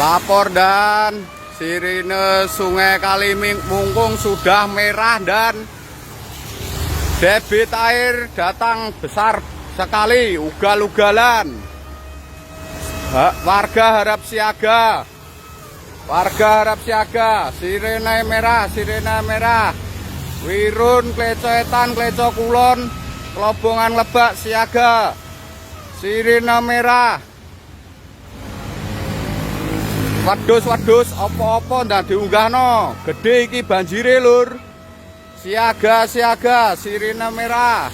Lapor dan sirine Sungai Kalimungkung sudah merah dan debit air datang besar sekali, ugal-ugalan. Warga harap siaga. Warga harap siaga. Sirene merah, sirene merah. Wirun, Kleco Etan, Kleco Kulon, Kelobongan Lebak siaga. Sirene merah. Wedhus opo-opo ndak diunggahno. Gede iki banjire, Lur. Siaga, sirine merah.